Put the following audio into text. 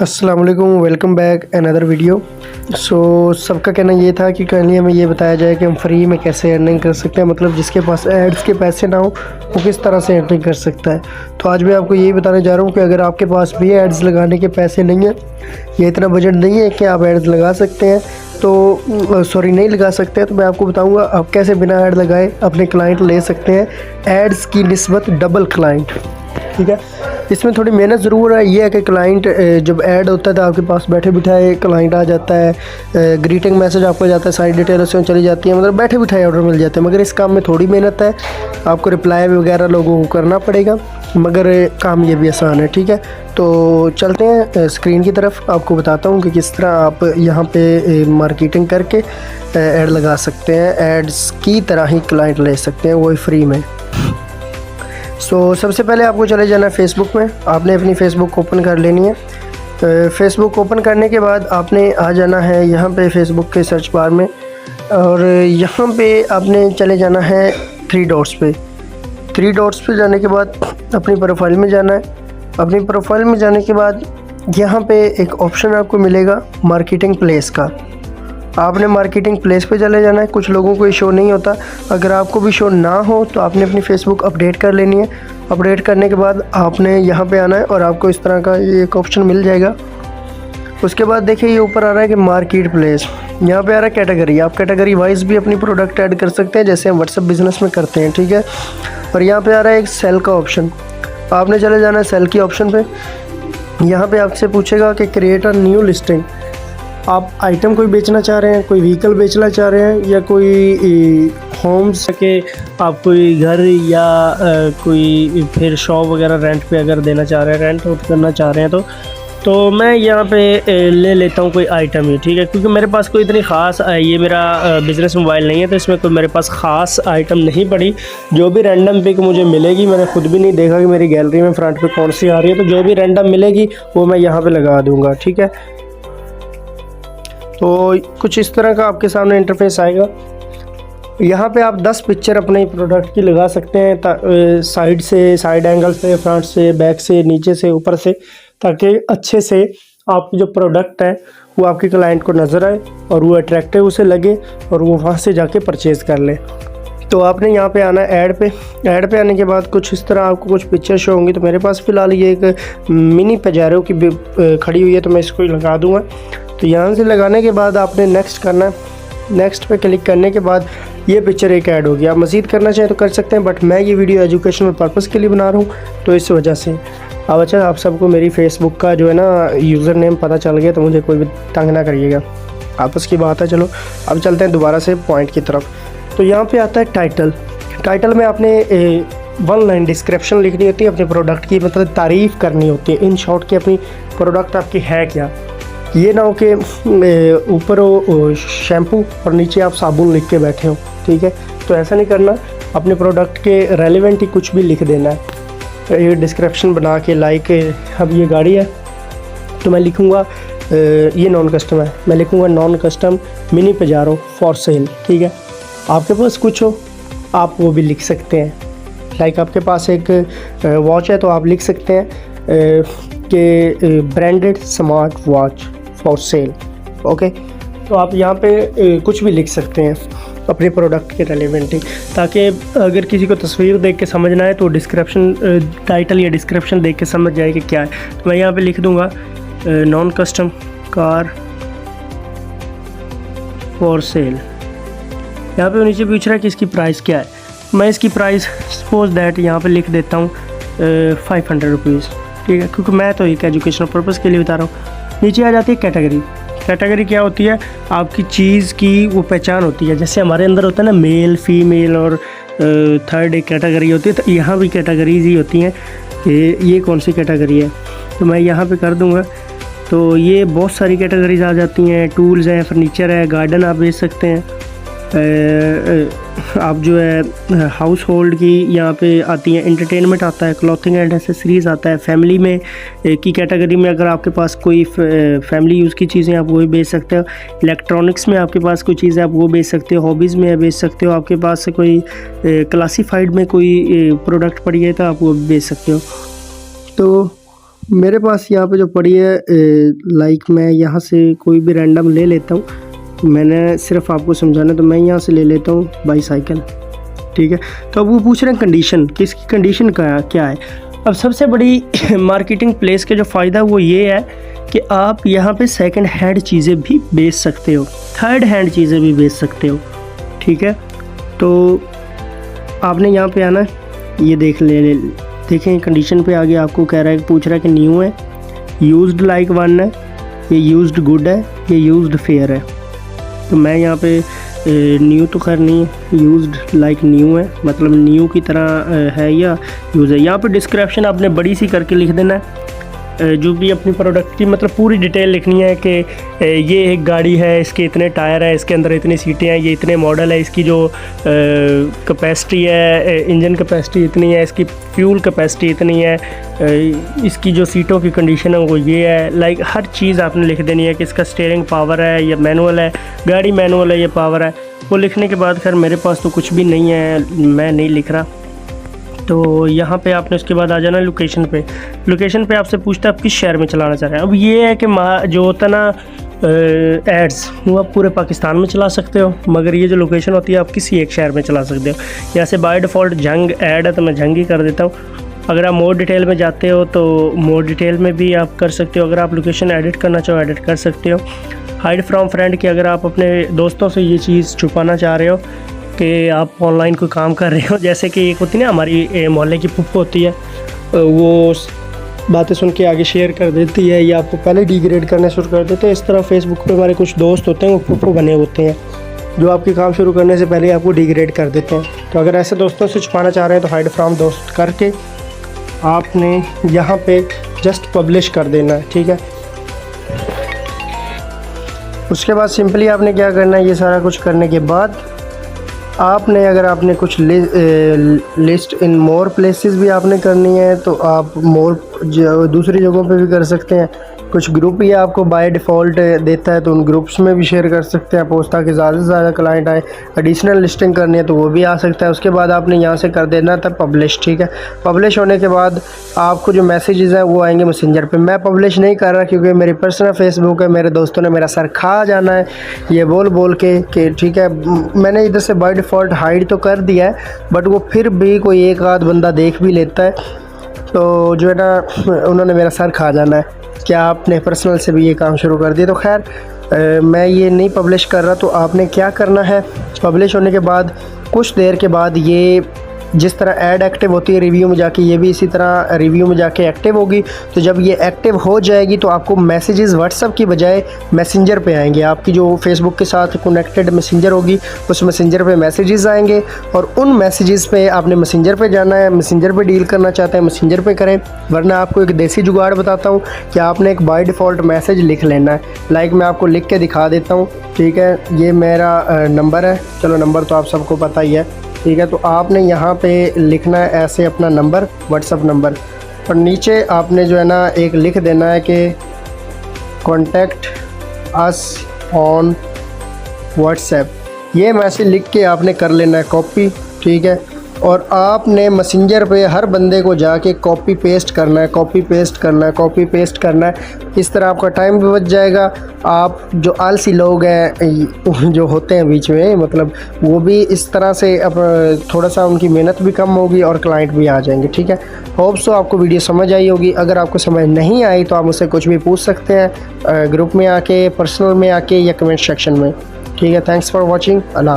अस्सलाम वालेकुम, welcome back another video. सबका कहना ये था कि कल हमें ये बताया जाए कि हम फ्री में कैसे अर्निंग कर सकते हैं, मतलब जिसके पास एड्स के पैसे ना हो वो किस तरह से अर्निंग कर सकता है। तो आज मैं आपको यही बताने जा रहा हूँ कि अगर आपके पास भी एड्स लगाने के पैसे नहीं हैं या इतना बजट नहीं है कि आप एड्स लगा सकते हैं तो नहीं लगा सकते हैं, तो मैं आपको बताऊँगा आप कैसे बिना ऐड लगाए अपने क्लाइंट ले सकते हैं। एड्स की निस्बत डबल क्लाइंट, ठीक है। इसमें थोड़ी मेहनत ज़रूर है। ये है कि क्लाइंट जब ऐड होता है तो आपके पास बैठे बिठाए क्लाइंट आ जाता है, ग्रीटिंग मैसेज आपको जाता है, सारी डिटेल उसमें चली जाती है, मतलब बैठे बिठाए ऑर्डर मिल जाते हैं। मगर इस काम में थोड़ी मेहनत है, आपको रिप्लाई वगैरह लोगों को करना पड़ेगा, मगर काम ये भी आसान है, ठीक है। तो चलते हैं स्क्रीन की तरफ, आपको बताता हूँ कि किस तरह आप यहाँ पे मार्केटिंग करके ऐड लगा सकते हैं, एड्स की तरह ही क्लाइंट ले सकते हैं, वही फ्री में। सबसे पहले आपको चले जाना है फेसबुक में। आपने अपनी फ़ेसबुक ओपन कर लेनी है। फ़ेसबुक ओपन करने के बाद आपने आ जाना है यहाँ पे फेसबुक के सर्च बार में, और यहाँ पे आपने चले जाना है थ्री डॉट्स पे जाने के बाद अपनी प्रोफाइल में जाना है। अपनी प्रोफाइल में जाने के बाद यहाँ पे एक ऑप्शन आपको मिलेगा मार्केटिंग प्लेस का। आपने मार्केटिंग प्लेस पे चले जाना है। कुछ लोगों को ये शो नहीं होता, अगर आपको भी शो ना हो तो आपने अपनी फ़ेसबुक अपडेट कर लेनी है। अपडेट करने के बाद आपने यहाँ पे आना है और आपको इस तरह का ये एक ऑप्शन मिल जाएगा। उसके बाद देखिए ये ऊपर आ रहा है कि मार्केट प्लेस, यहाँ पे आ रहा है कैटेगरी। आप कैटेगरी वाइज भी अपनी प्रोडक्ट ऐड कर सकते हैं जैसे हम व्हाट्सएप बिज़नेस में करते हैं, ठीक है। और यहाँ पर आ रहा है एक सेल का ऑप्शन, आपने चले जाना है सेल की ऑप्शन पर। यहाँ पर आपसे पूछेगा कि क्रिएट अ न्यू लिस्टिंग। आप आइटम कोई बेचना चाह रहे हैं, कोई व्हीकल बेचना चाह रहे हैं, या कोई होम्स के आप कोई घर या कोई फिर शॉप वगैरह रेंट पे अगर देना चाह रहे हैं, रेंट आउट करना चाह रहे हैं तो मैं यहाँ पे ले लेता हूँ कोई आइटम ही, ठीक है। क्योंकि मेरे पास कोई इतनी ख़ास ये मेरा बिज़नेस मोबाइल नहीं है, तो इसमें कोई मेरे पास ख़ास आइटम नहीं पड़ी। जो भी रैंडम पिक मुझे मिलेगी, मैंने खुद भी नहीं देखा कि मेरी गैलरी में फ्रंट पे कौन सी आ रही है, तो जो भी रैंडम मिलेगी वो मैं यहाँ पर लगा दूँगा, ठीक है। तो कुछ इस तरह का आपके सामने इंटरफेस आएगा। यहाँ पे आप 10 पिक्चर अपने प्रोडक्ट की लगा सकते हैं, साइड से, साइड एंगल से, फ्रंट से, बैक से, नीचे से, ऊपर से, ताकि अच्छे से आपकी जो प्रोडक्ट है वो आपके क्लाइंट को नज़र आए और वो अट्रैक्टिव उसे लगे और वो वहाँ से जाके परचेज़ कर ले। तो आपने यहाँ पे आना है ऐड पे आने के बाद कुछ इस तरह आपको कुछ पिक्चर शो होंगी। तो मेरे पास फ़िलहाल ये एक मिनी पजारो की खड़ी हुई है, तो मैं इसको लगा दूँगा। तो यहाँ से लगाने के बाद आपने नेक्स्ट करना है। नेक्स्ट पे क्लिक करने के बाद ये पिक्चर एक ऐड होगी। आप मज़ीद करना चाहें तो कर सकते हैं, बट मैं ये वीडियो एजुकेशनल पर्पज़ के लिए बना रहा हूँ, तो इस वजह से। अब अच्छा, आप सबको मेरी फ़ेसबुक का जो है ना यूज़र नेम पता चल गया, तो मुझे कोई भी तंग ना करिएगा, आपस की बात है। चलो अब चलते हैं दोबारा से पॉइंट की तरफ। तो यहाँ पर आता है टाइटल में आपने 1 लाइन डिस्क्रिप्शन लिखनी होती है अपने प्रोडक्ट की, मतलब तारीफ़ करनी होती है इन शॉर्ट कि अपनी प्रोडक्ट आपकी है क्या। ये ना हो कि ऊपर शैम्पू और नीचे आप साबुन लिख के बैठे हो, ठीक है। तो ऐसा नहीं करना, अपने प्रोडक्ट के रेलेवेंट ही कुछ भी लिख देना है। ये डिस्क्रिप्शन बना के लाइक, अब ये गाड़ी है तो मैं लिखूँगा ये नॉन कस्टम है, मैं लिखूँगा non custom mini Pajero for sale, ठीक है। आपके पास कुछ हो आप वो भी लिख सकते हैं। लाइक आपके पास एक वॉच है तो आप लिख सकते हैं कि branded smart watch for sale, okay. तो आप यहाँ पे कुछ भी लिख सकते हैं अपने प्रोडक्ट के रेलेवेंट ही, ताकि अगर किसी को तस्वीर देख के समझना है तो डिस्क्रिप्शन, टाइटल या डिस्क्रिप्शन देख के समझ जाए कि क्या है। तो मैं यहाँ पे लिख दूँगा non custom car for sale. यहाँ पे नीचे पूछ रहा है कि इसकी प्राइस क्या है। मैं इसकी प्राइस सपोज दैट यहाँ पे लिख देता हूँ 500 रुपीज़, ठीक है, क्योंकि मैं तो एक एजुकेशनल पर्पज़ के लिए बता रहा हूँ। नीचे आ जाती है कैटेगरी क्या होती है, आपकी चीज़ की वो पहचान होती है। जैसे हमारे अंदर होता है ना मेल, फीमेल और थर्ड एक कैटेगरी होती है, तो यहाँ भी कैटेगरीज ही होती हैं कि ये कौन सी कैटेगरी है। तो मैं यहाँ पे कर दूँगा, तो ये बहुत सारी कैटेगरीज आ जाती हैं। टूल्स हैं, फर्नीचर है, गार्डन आप बेच सकते हैं, आप जो है हाउस होल्ड की यहाँ पे आती हैं, एंटरटेनमेंट आता है, क्लॉथिंग एंड एसेसरीज़ आता है, फैमिली में की कैटेगरी में अगर आपके पास कोई फैमिली यूज़ की चीज़ें आप वो भी बेच सकते हो। इलेक्ट्रॉनिक्स में आपके पास कोई चीज़ है आप वो बेच सकते हो। हॉबीज़ में बेच सकते हो। आपके पास से कोई क्लासीफाइड में कोई प्रोडक्ट पड़ी है तो आप वो बेच सकते हो। तो मेरे पास यहाँ पे जो पड़ी है लाइक मैं यहाँ से कोई भी रैंडम ले लेता हूँ। मैंने सिर्फ आपको समझाना, तो मैं यहाँ से ले लेता हूँ बाईसाइकिल, ठीक है। तो अब वो पूछ रहे हैं कंडीशन, कि इसकी कंडीशन क्या है। अब सबसे बड़ी मार्केटिंग प्लेस का जो फ़ायदा है वो ये है कि आप यहाँ पे सेकंड हैंड चीज़ें भी बेच सकते हो, थर्ड हैंड चीज़ें भी बेच सकते हो, ठीक है। तो आपने यहाँ पे आना, ये देखें कंडीशन पे आगे आपको कह रहा है, पूछ रहा है कि न्यू है, यूज्ड लाइक वन है, ये यूज्ड गुड है, ये यूज्ड फेयर है। तो मैं यहाँ पे न्यू तो खैर नहीं है, यूज्ड लाइक न्यू है, मतलब न्यू की तरह है या यूज़ है। यहाँ पे डिस्क्रिप्शन आपने बड़ी सी करके लिख देना है, जो भी अपनी प्रोडक्ट की मतलब पूरी डिटेल लिखनी है कि ये एक गाड़ी है, इसके इतने टायर है, इसके अंदर इतनी सीटें हैं, ये इतने मॉडल है, इसकी जो कैपेसिटी है, इंजन कैपेसिटी इतनी है, इसकी फ्यूल कैपेसिटी इतनी है, इसकी जो सीटों की कंडीशन है वो ये है। लाइक हर चीज़ आपने लिख देनी है कि इसका स्टीयरिंग पावर है या मैनुअल है, गाड़ी मैनुअल है या पावर है। वो लिखने के बाद खैर मेरे पास तो कुछ भी नहीं है, मैं नहीं लिख रहा। तो यहाँ पे आपने उसके बाद आ जाना लोकेशन पे। लोकेशन पे आपसे पूछता है आप किस शहर में चलाना चाह रहे हैं। अब ये है कि जो होता है ना एड्स, वो आप पूरे पाकिस्तान में चला सकते हो, मगर ये जो लोकेशन होती है आप किसी एक शहर में चला सकते हो। यहाँ से बाय डिफ़ॉल्ट जंग ऐड है तो मैं जंग ही कर देता हूँ। अगर आप मोर डिटेल में जाते हो तो मोर डिटेल में भी आप कर सकते हो। अगर आप लोकेशन एडिट करना चाहो एडिट कर सकते हो। हाइड फ्रॉम फ्रेंड की, अगर आप अपने दोस्तों से ये चीज़ छुपाना चाह रहे हो कि आप ऑनलाइन कोई काम कर रहे हो, जैसे कि एक होती है ना हमारी मोहल्ले की पुप्पो होती है, वो बातें सुन के आगे शेयर कर देती है या आपको पहले डिग्रेड करने शुरू कर देते हैं। इस तरह फेसबुक पे हमारे कुछ दोस्त होते हैं, वो पुप्पो बने होते हैं जो आपके काम शुरू करने से पहले आपको डिग्रेड कर देते हैं। तो अगर ऐसे दोस्तों से छुपाना चाह रहे हैं तो हाइड फ्रॉम दोस्त करके आपने यहाँ पे जस्ट पब्लिश कर देना है, ठीक है। उसके बाद सिंपली आपने क्या करना है, ये सारा कुछ करने के बाद आपने अगर आपने कुछ लिस्ट इन मोर प्लेसेस भी आपने करनी है तो आप मोर दूसरी जगहों पे भी कर सकते हैं। कुछ ग्रुप ही आपको बाय डिफ़ॉल्ट देता है तो उन ग्रुप्स में भी शेयर कर सकते हैं पोस्ट, ताकि ज़्यादा से ज़्यादा क्लाइंट आए। एडिशनल लिस्टिंग करनी है तो वो भी आ सकता है। उसके बाद आपने यहाँ से कर देना था पब्लिश, ठीक है। पब्लिश होने के बाद आपको जो मैसेजेस हैं वो आएंगे मैसेंजर पे। मैं पब्लिश नहीं कर रहा क्योंकि मेरी पर्सनल फेसबुक है, मेरे दोस्तों ने मेरा सर खा जाना है ये बोल के कि ठीक है। मैंने इधर से बाय डिफ़ॉल्ट हाइड तो कर दिया है, बट वो फिर भी कोई एक आध बंदा देख भी लेता है तो जो है ना उन्होंने मेरा सर खा जाना है। क्या आपने पर्सनल से भी ये काम शुरू कर दिया? तो खैर मैं ये नहीं पब्लिश कर रहा। तो आपने क्या करना है, पब्लिश होने के बाद कुछ देर के बाद ये जिस तरह ऐड एक्टिव होती है रिव्यू में जाके, ये भी इसी तरह रिव्यू में जाके एक्टिव होगी। तो जब ये एक्टिव हो जाएगी तो आपको मैसेजेस व्हाट्सएप की बजाय मैसेंजर पे आएंगे। आपकी जो फेसबुक के साथ कनेक्टेड मैसेंजर होगी उस मैसेंजर पे मैसेजेस आएंगे और उन मैसेजेस पे आपने मैसेंजर पे जाना है। मैसेंजर पे डील करना चाहते हैं मैसेंजर पे करें, वरना आपको एक देसी जुगाड़ बताता हूँ कि आपने एक बाय डिफ़ॉल्ट मैसेज लिख लेना है। लाइक मैं आपको लिख के दिखा देता हूँ, ठीक है। ये मेरा नंबर है, चलो नंबर तो आप सबको पता ही है, ठीक है। तो आपने यहाँ पे लिखना है ऐसे अपना नंबर, व्हाट्सअप नंबर, और नीचे आपने जो है ना एक लिख देना है कि कॉन्टैक्ट अस ऑन व्हाट्सएप। ये मैसेज लिख के आपने कर लेना है कॉपी, ठीक है। और आपने मैसेंजर पे हर बंदे को जाके कॉपी पेस्ट करना है, कॉपी पेस्ट करना है, कॉपी पेस्ट करना है। इस तरह आपका टाइम भी बच जाएगा। आप जो आलसी लोग हैं जो होते हैं बीच में, मतलब वो भी इस तरह से अब थोड़ा सा उनकी मेहनत भी कम होगी और क्लाइंट भी आ जाएंगे, ठीक है। होप सो आपको वीडियो समझ आई होगी। अगर आपको समझ नहीं आई तो आप मुझसे कुछ भी पूछ सकते हैं ग्रुप में आके, पर्सनल में आके या कमेंट सेक्शन में, ठीक है। Thanks for watching. अल्लाह।